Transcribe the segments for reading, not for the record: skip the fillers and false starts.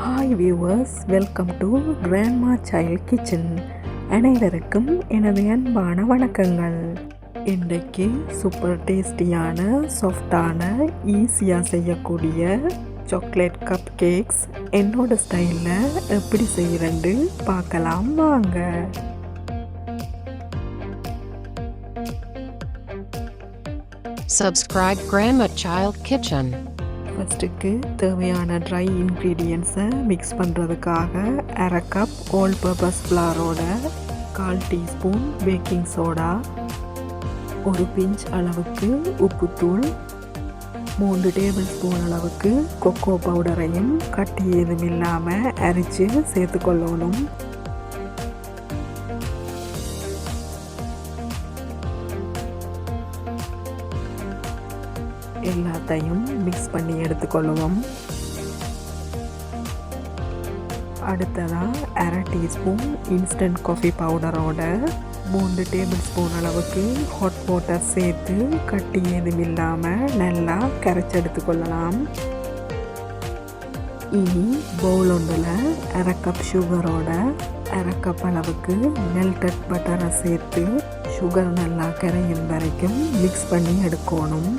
Hi viewers, welcome to grandma child kitchen. அனைவருக்கும் எனது அன்பான வணக்கங்கள். இன்றைக்கு சூப்பர் டேஸ்டியான, சாஃப்டான, ஈஸியாக செய்யக்கூடிய சாக்லேட் கப் கேக்ஸ் என்னோட ஸ்டைலில் எப்படி செய்கிறேன்னு பார்க்கலாம் வாங்க. Subscribe Grandma Child Kitchen. ஃபஸ்ட்டுக்கு தேவையான ட்ரை இன்க்ரீடியன்ஸை மிக்ஸ் பண்ணுறதுக்காக அரை கப் ஆல் பர்பஸ் ஃப்ளாரோட 1/4 டீஸ்பூன் பேக்கிங் சோடா, ஒரு பிஞ்ச் அளவுக்கு உப்புத்தூள், 3 டேபிள் ஸ்பூன் அளவுக்கு கொக்கோ பவுடரையும் கட்டி எதுவும் இல்லாமல் அரைச்சி சேர்த்துக்கொள்ளணும். எல்லாத்தையும் மிக்ஸ் பண்ணி எடுத்துக்கொள்ளுவோம். அடுத்ததாக அரை டீஸ்பூன் இன்ஸ்டன்ட் காஃபி பவுடரோட 3 டேபிள் ஸ்பூன் அளவுக்கு ஹாட் வாட்டர் சேர்த்து கட்டி ஏதும் இல்லாமல் நல்லா கரைச்சி எடுத்துக்கொள்ளலாம். இனி பவுல் ஒன்றில் அரை கப் சுகரோட அரை கப் அளவுக்கு மெல்டட் பட்டரை சேர்த்து சுகர் நல்லா கரையும் வரைக்கும் மிக்ஸ் பண்ணி எடுக்கணும்.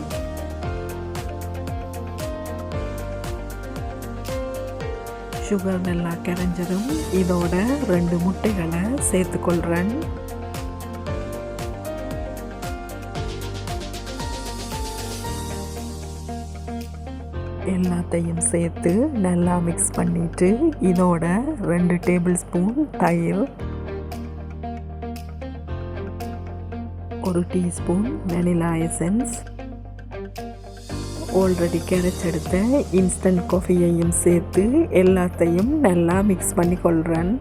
சுகர் நல்லா கரைஞ்சதும் இதோட 2 முட்டைகளை சேர்த்துக்கொள்கிறேன். எல்லாத்தையும் சேர்த்து நல்லா மிக்ஸ் பண்ணிட்டு இதோட 2 டேபிள் ஸ்பூன் தயிர், 1 டீஸ்பூன் வெனிலா எசன்ஸ், ஆல்ரெடி கரைச்செடுத்த இன்ஸ்டன்ட் காஃபியையும் சேர்த்து எல்லாத்தையும் நல்லா மிக்ஸ் பண்ணி கொள்கிறேன்.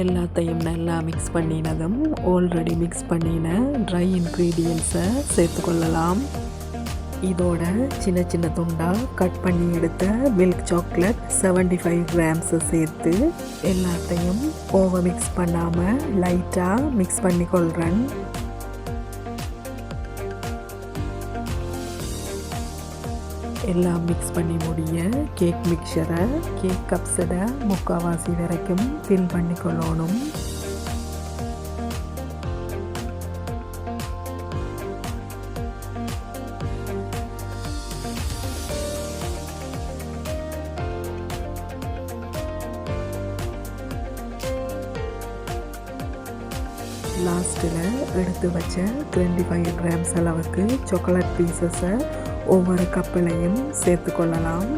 எல்லாத்தையும் நல்லா மிக்ஸ் பண்ணினதும் ஆல்ரெடி மிக்ஸ் பண்ணின ட்ரை இன்க்ரீடியன்ஸை சேர்த்துக்கொள்ளலாம். இதோட சின்ன சின்ன துண்டாக கட் பண்ணி எடுத்த மில்க் சாக்லேட் 75 கிராம்ஸை சேர்த்து எல்லாத்தையும் ஓவர் மிக்ஸ் பண்ணாமல் லைட்டாக மிக்ஸ் பண்ணி கொள்கிறேன். எல்லாம் மிக்ஸ் பண்ணி முடிய கேக் மிக்சரை கேக் கப்ஸோட 3/4 வரைக்கும் ஃபில் பண்ணி கொள்ளணும். லாஸ்ட்டில் எடுத்து வச்ச 25 கிராம்ஸ் அளவுக்கு சாக்லேட் பீசஸை ஒவ்வொரு கப்பிலையும் சேர்த்துக்கொள்ளலாம்.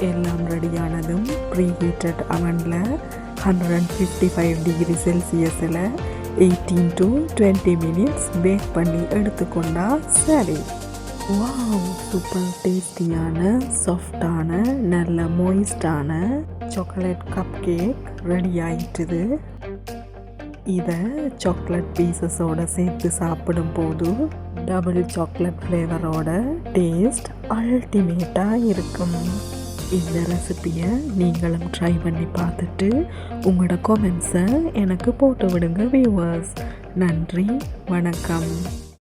எல்லாம் ரெடியானதும் ப்ரீஹீட்டட் அவனில் 155 டிகிரி செல்சியஸில் 18 to 20 மினிட்ஸ் பேக் பண்ணி எடுத்துக்கொண்டா சரி. வாவ், சூப்பர் டேஸ்டியான, சாஃப்டான, நல்ல மோயிஸ்டான சாக்லேட் கப் கேக் ரெடி ஆயிட்டுது. இதை சாக்லேட் பீசஸோடு சேர்த்து சாப்பிடும் போது டபுள் சாக்லேட் ஃப்ளேவரோட டேஸ்ட் அல்டிமேட்டாக இருக்கும். இந்த ரெசிபியை நீங்களும் ட்ரை பண்ணி பார்த்துட்டு உங்களோட கமெண்ட்ஸை எனக்கு போட்டு விடுங்க வியூவர்ஸ். நன்றி, வணக்கம்.